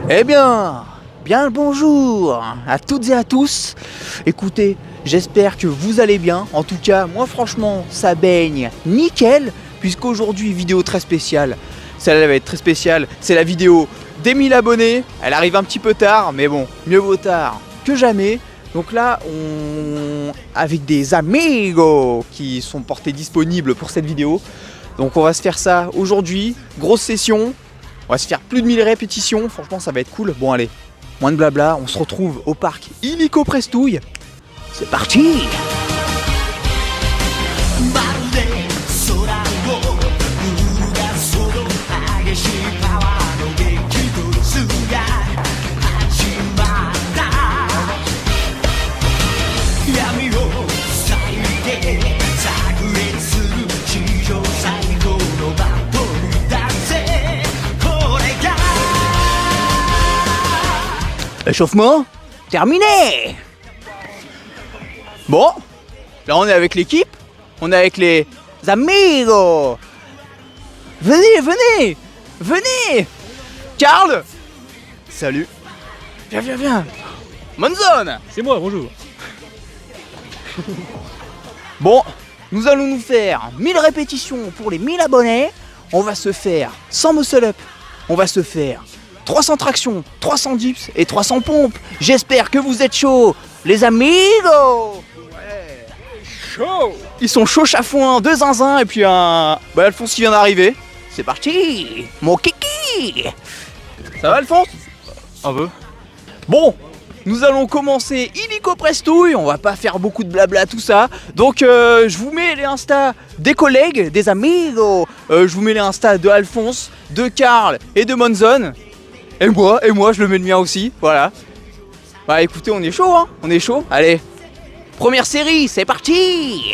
Eh bien le bonjour à toutes et à tous. Écoutez, j'espère que vous allez bien. En tout cas, moi franchement, ça baigne nickel. Puisqu'aujourd'hui, vidéo très spéciale. Celle-là va être très spéciale. C'est la vidéo des 1000 abonnés. Elle arrive un petit peu tard, mais bon, mieux vaut tard que jamais. Donc là, avec des amigos qui sont portés disponibles pour cette vidéo. Donc on va se faire ça aujourd'hui. Grosse session. On va se faire plus de 1000 répétitions. Franchement, ça va être cool. Bon, allez, moins de blabla. On se retrouve au parc Illico Prestouille. C'est parti! Échauffement terminé. Bon, là on est avec l'équipe, on est avec les amigos. Venez. Karl. Salut. Viens. Monzon. C'est moi, bonjour. Bon, nous allons nous faire 1000 répétitions pour les 1000 abonnés. On va se faire 100 muscle-up. On va se faire 300 tractions, 300 dips et 300 pompes. J'espère que vous êtes chauds, les amigos. Ouais. Chaud. Ils sont chauds chafouins, deux zinzins et puis un... Bah Alphonse qui vient d'arriver. C'est parti, mon kiki. Ça va Alphonse? Un peu. Bon, nous allons commencer illico prestouille. On va pas faire beaucoup de blabla tout ça. Donc je vous mets les Insta des collègues, des amigos. Je vous mets les Insta de Alphonse, de Karl et de Monzon. Et moi, je le mets le mien aussi, voilà. Bah écoutez, on est chaud, hein. On est chaud. Allez, première série, c'est parti.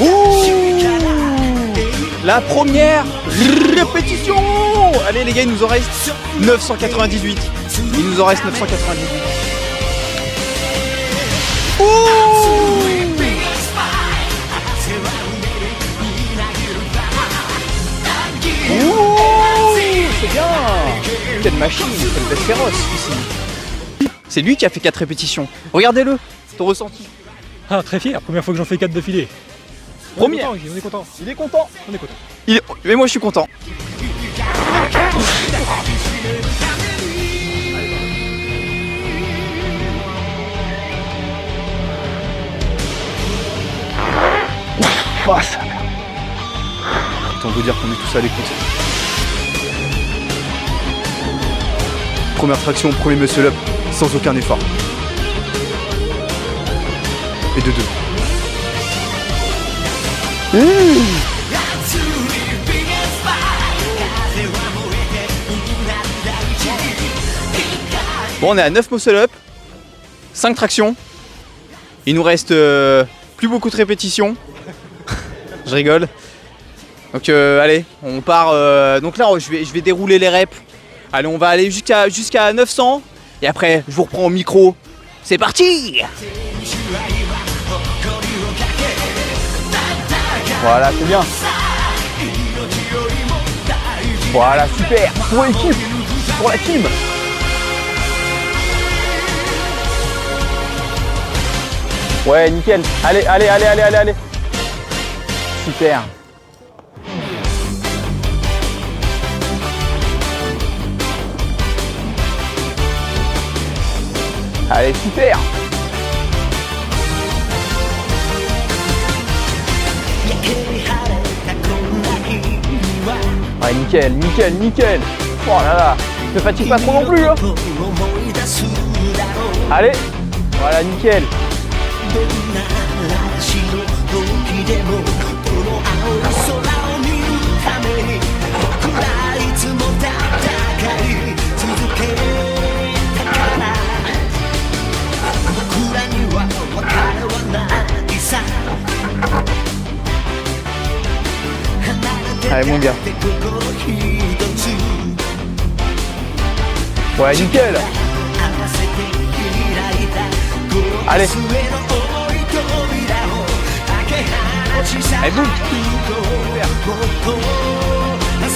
Ouh, la première répétition. Allez les gars, il nous en reste 998. Il nous en reste 998. Ouh, c'est bien. Quelle machine, quelle bête féroce ici. C'est lui qui a fait 4 répétitions. Regardez-le, ton ressenti. Ah, très fier, première fois que j'en fais 4 d'affilée. Première. On est content. Il est content. On est content. Mais moi je suis content. Autant vous dire qu'on est tous à l'écoute. Première traction, premier muscle up, sans aucun effort. Et de 2. Bon, on est à 9 muscle up, 5 tractions. Il nous reste plus beaucoup de répétitions. Je rigole. Donc allez, on part. Donc là, je vais dérouler les reps. Allez, on va aller jusqu'à 900. Et après, je vous reprends au micro. C'est parti! Voilà, c'est bien. Voilà, super. Pour l'équipe, pour la team. Ouais, nickel. Allez. Super. Allez, super. Ouais, nickel. Oh là là, ne fatigue pas trop non plus, hein. Allez, voilà, nickel. Allez mon gars. Ouais, nickel. Allez. Allez, boum.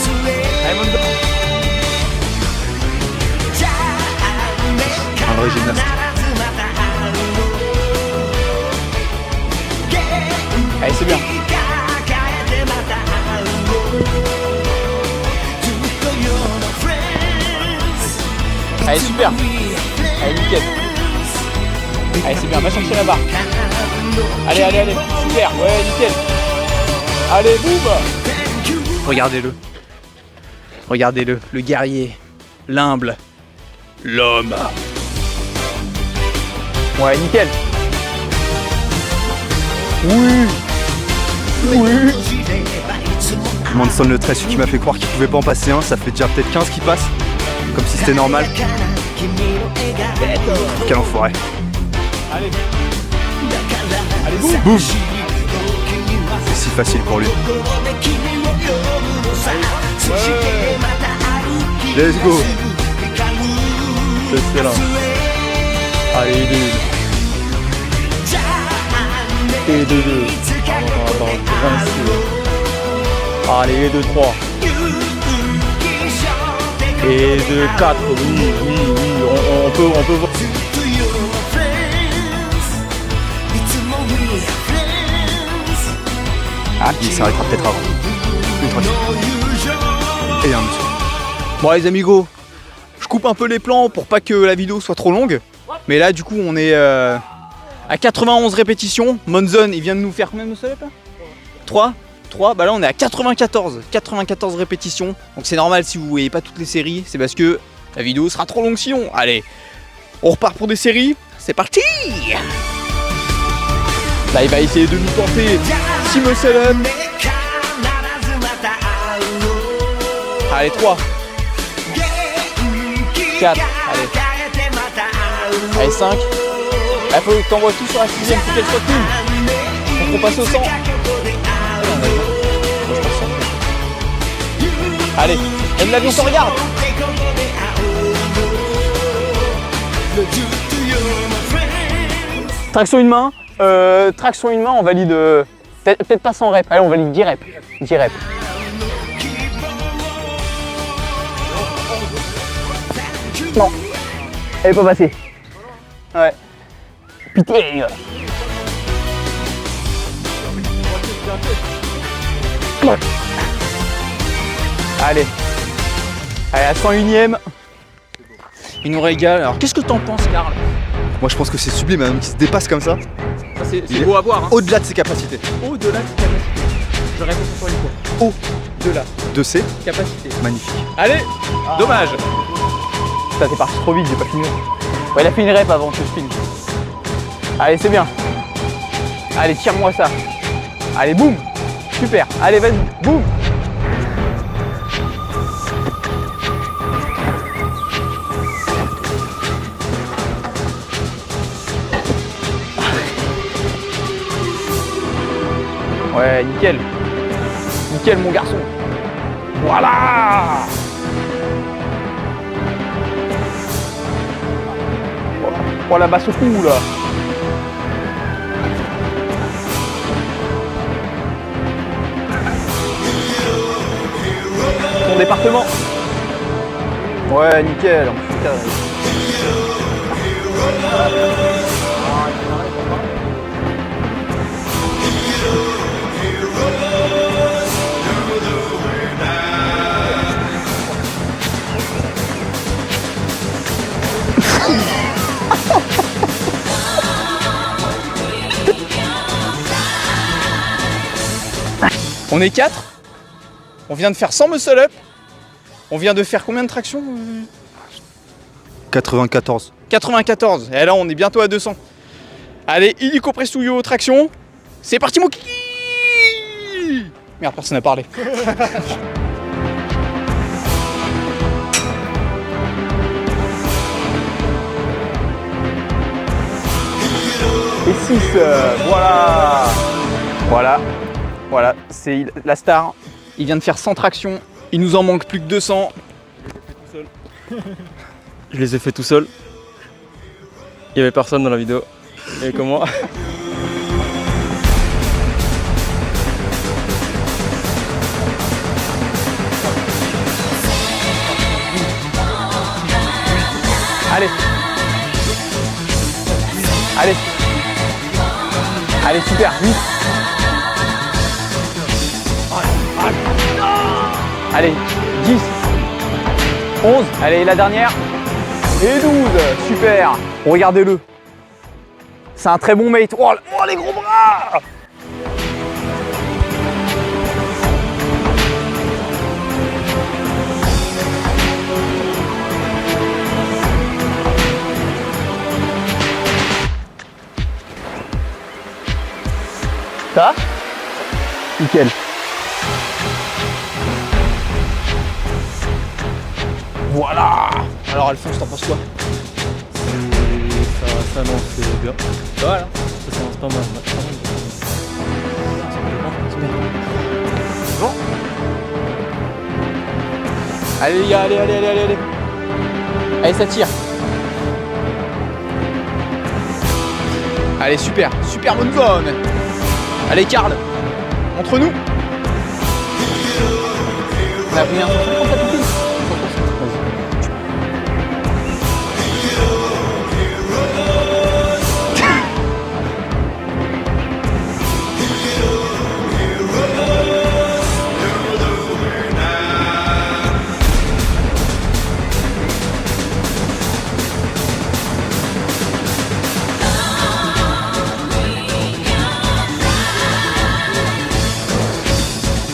Super. Allez, mon gars. Allez, super. Allez, nickel. Allez, c'est bien, va chercher la barre. Allez, allez, allez. Super, ouais, nickel. Allez, boum. Regardez-le. Regardez-le, le guerrier, l'humble, l'homme. Ouais, nickel. Oui. Oui. Manson le trait, celui qui m'a fait croire qu'il pouvait pas en passer un, ça fait déjà peut-être 15 qui passent, comme si c'était normal. Quel enfoiré. Allez. Allez, boum. Boum. C'est si facile pour lui. Let's go. Excellent. Allez, 2. Et 2-2. Attends, allez, 2-3. Et 2-4. Oui, on peut voir. Ah, il s'arrêtera peut-être avant. Et un monsieur. Bon les amigos, je coupe un peu les plans pour pas que la vidéo soit trop longue. Mais là du coup on est à 91 répétitions. Monzon il vient de nous faire combien de muscle-up là 3 bah là on est à 94 répétitions. Donc c'est normal si vous voyez pas toutes les séries, c'est parce que la vidéo sera trop longue sinon. Allez, on repart pour des séries, c'est parti. Là il va essayer de nous tenter 6 muscle-up. Allez 3 4, allez 5. Il faut que t'envoies tout sur la 6ème, faut qu'elle soit clean. Donc on passe au 100. Allez, même l'avion se regarde. Traction une main, on valide peut-être pas 100 reps. Allez, on valide 10 reps. 10 reps. Non, elle est pas passée. Ouais. Putain. Ouais. Allez. Allez, à 101ème. Il nous régale. Alors, qu'est-ce que t'en penses, Karl? Moi je pense que c'est sublime, un homme qui se dépasse comme ça. C'est beau à voir. Hein. Au-delà de ses capacités. Au-delà de ses capacités. Je répète encore une fois. Au-delà De ses capacités. magnifique. Allez. Dommage. Putain, t'es parti trop vite, j'ai pas fini. Ouais, il a fait une rep avant que je filme. Allez, c'est bien. Allez, tire-moi ça. Allez, boum. Super. Allez, vas-y. Boum. Ouais, nickel. Nickel, mon garçon. Voilà. Oh la basse au cou là. Ton département. Ouais, nickel. Putain. On est 4. On vient de faire 100 muscle-up. On vient de faire combien de tractions 94. 94. Et là, on est bientôt à 200. Allez, illico prestuio traction. C'est parti, mon kiki. Merde, personne n'a parlé. Et 6, voilà. Voilà, c'est la star. Il vient de faire 100 tractions. Il nous en manque plus que 200. Je les ai fait tout seul. Il n'y avait personne dans la vidéo. Et comme moi. Allez. Allez. Allez, super. 8. Allez, 10. 11. Allez, la dernière. Et 12, super. Regardez-le. C'est un très bon mate. Oh, les gros bras. Ça? Nickel. Voilà. Alors Alphonse, t'en penses quoi? Ça lance bien. Voilà. Ça lance pas mal. Bon. Allez les gars, allez. Allez, ça tire. Allez, super bonne zone. Allez Karl, montre-nous. On a combien? 150 à tout prix.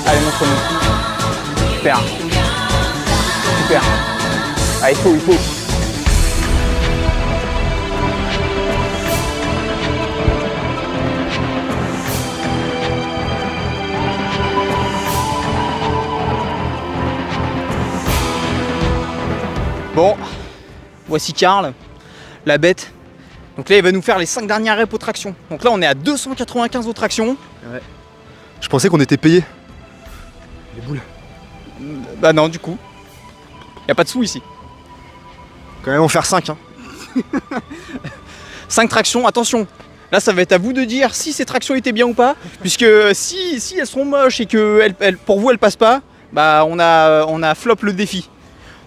Allez, montre-nous. Super. Allez, il faut. Bon, voici Karl, la bête. Donc là, il va nous faire les 5 dernières reps aux tractions. Donc là, on est à 295 aux tractions. Ouais. Je pensais qu'on était payé. Les boules. Bah non, du coup. Y a pas de sous ici. Quand même en faire 5 hein. 5 tractions, attention. Là, ça va être à vous de dire si ces tractions étaient bien ou pas. Puisque si elles sont moches et que pour vous, elles passent pas, bah on a flop le défi.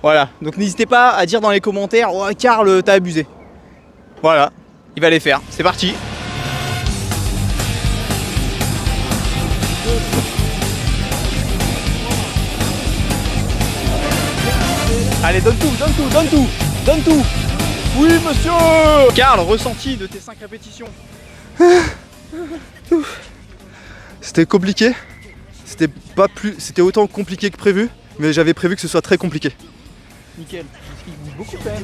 Voilà. Donc n'hésitez pas à dire dans les commentaires, oh Karl, t'as abusé. Voilà. Il va les faire. C'est parti. Allez, donne tout. Oui, monsieur. Karl, ressenti de tes 5 répétitions. C'était compliqué. C'était autant compliqué que prévu, mais j'avais prévu que ce soit très compliqué. Nickel. Il bouge beaucoup quand même.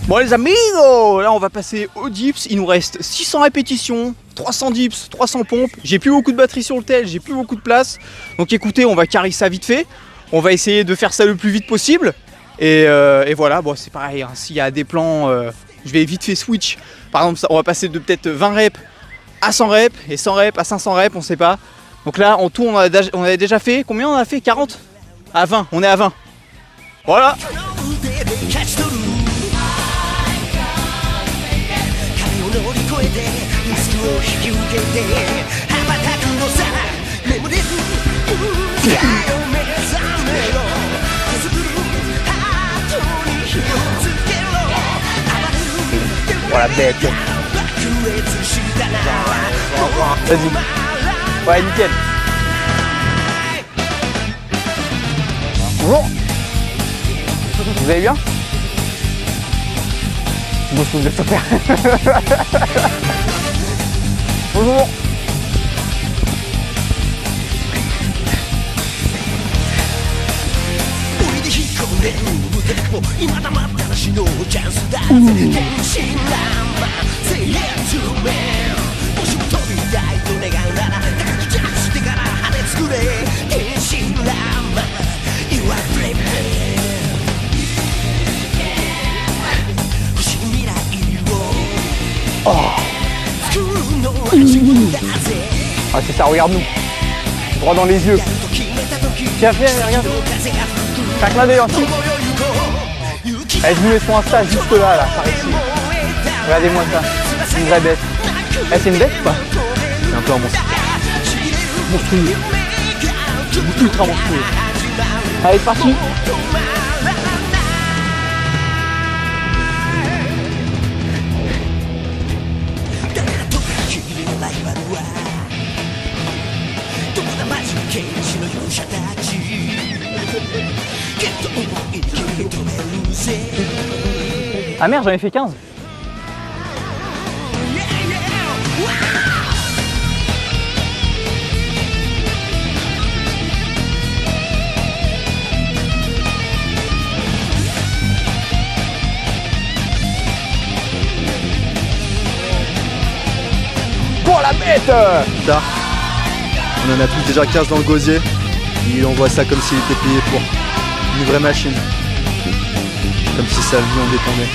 Bon les amigos, là on va passer aux dips, il nous reste 600 répétitions, 300 dips, 300 pompes, j'ai plus beaucoup de batterie sur le tel, j'ai plus beaucoup de place, donc écoutez on va carrer ça vite fait, on va essayer de faire ça le plus vite possible, et voilà, bon c'est pareil, hein, s'il y a des plans, je vais vite fait switch, par exemple on va passer de peut-être 20 reps à 100 reps, et 100 reps à 500 reps, on sait pas, donc là en tout on avait déjà fait, combien on a fait? 40? À 20, on est à 20, voilà. Voilà, bête. Vas-y. Ouais, nickel. Bonjour. Vous allez bien? Bon, je vous laisse faire. Bonjour. Ah c'est ça, regarde-nous. Droit dans les yeux. Tiens, viens, regarde. Fais un clin d'œil en dessous. Eh, je vous mets son Insta juste là, par ici. Regardez-moi ça. C'est une vraie bête. Eh, c'est une bête ou pas? C'est un peu un monstre. Monstrueux. Ultra monstrueux. Allez, c'est parti. 刑事の勇者たちきっと思い切り止めるぜ Ah merde, j'en ai fait 15. Pour la bête. Tard. On en a tous déjà 15 dans le gosier. Il envoie ça comme s'il était payé pour une vraie machine. Comme si sa vie en dépendait.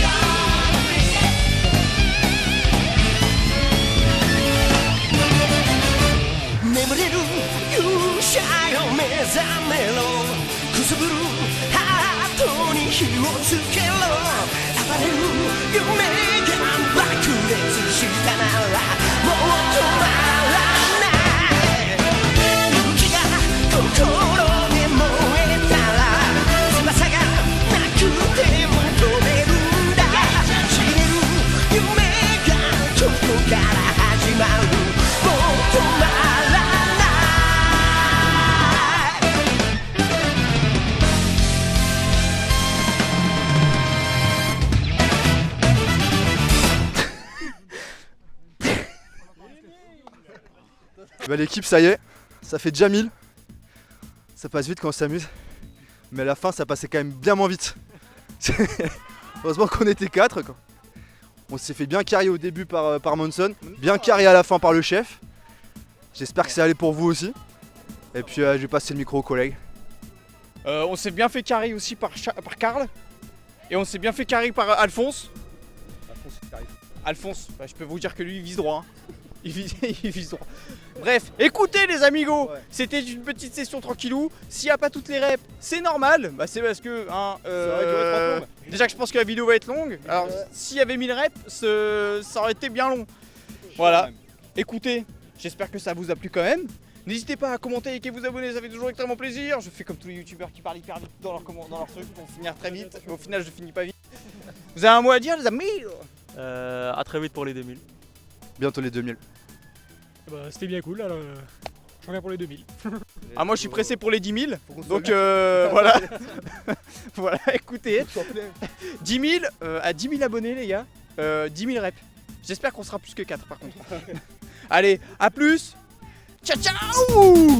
Bah l'équipe ça y est, ça fait déjà 1000. Ça passe vite quand on s'amuse. Mais à la fin ça passait quand même bien moins vite. Heureusement qu'on était 4 quoi. On s'est fait bien carrer au début par Monson, bien carré à la fin par le chef. J'espère que c'est allé pour vous aussi. Et puis je vais passer le micro aux collègues. On s'est bien fait carrer aussi par Karl. Et on s'est bien fait carrer par Alphonse. Alphonse, bah, je peux vous dire que lui il vise droit. Hein. Il vise droit. Bref, écoutez les amigos, c'était une petite session tranquillou. S'il n'y a pas toutes les reps, c'est normal. Bah, c'est parce que déjà que je pense que la vidéo va être longue. Alors s'il y avait 1000 reps, ça aurait été bien long. Voilà. Écoutez, j'espère que ça vous a plu quand même. N'hésitez pas à commenter et à vous abonner, ça fait toujours extrêmement plaisir. Je fais comme tous les youtubeurs qui parlent hyper vite dans leur truc pour finir très vite. Mais au final, je finis pas vite. Vous avez un mot à dire, les amis? À très vite pour les 2000. Bientôt les 2000. Bah, c'était bien cool, alors je reviens pour les 2000. Ah, moi je suis pressé pour les 10 000. Donc voilà. Voilà, écoutez. 10 000 à 10 000 abonnés, les gars. 10 000 reps. J'espère qu'on sera plus que 4 par contre. Allez, à plus. Ciao ciao.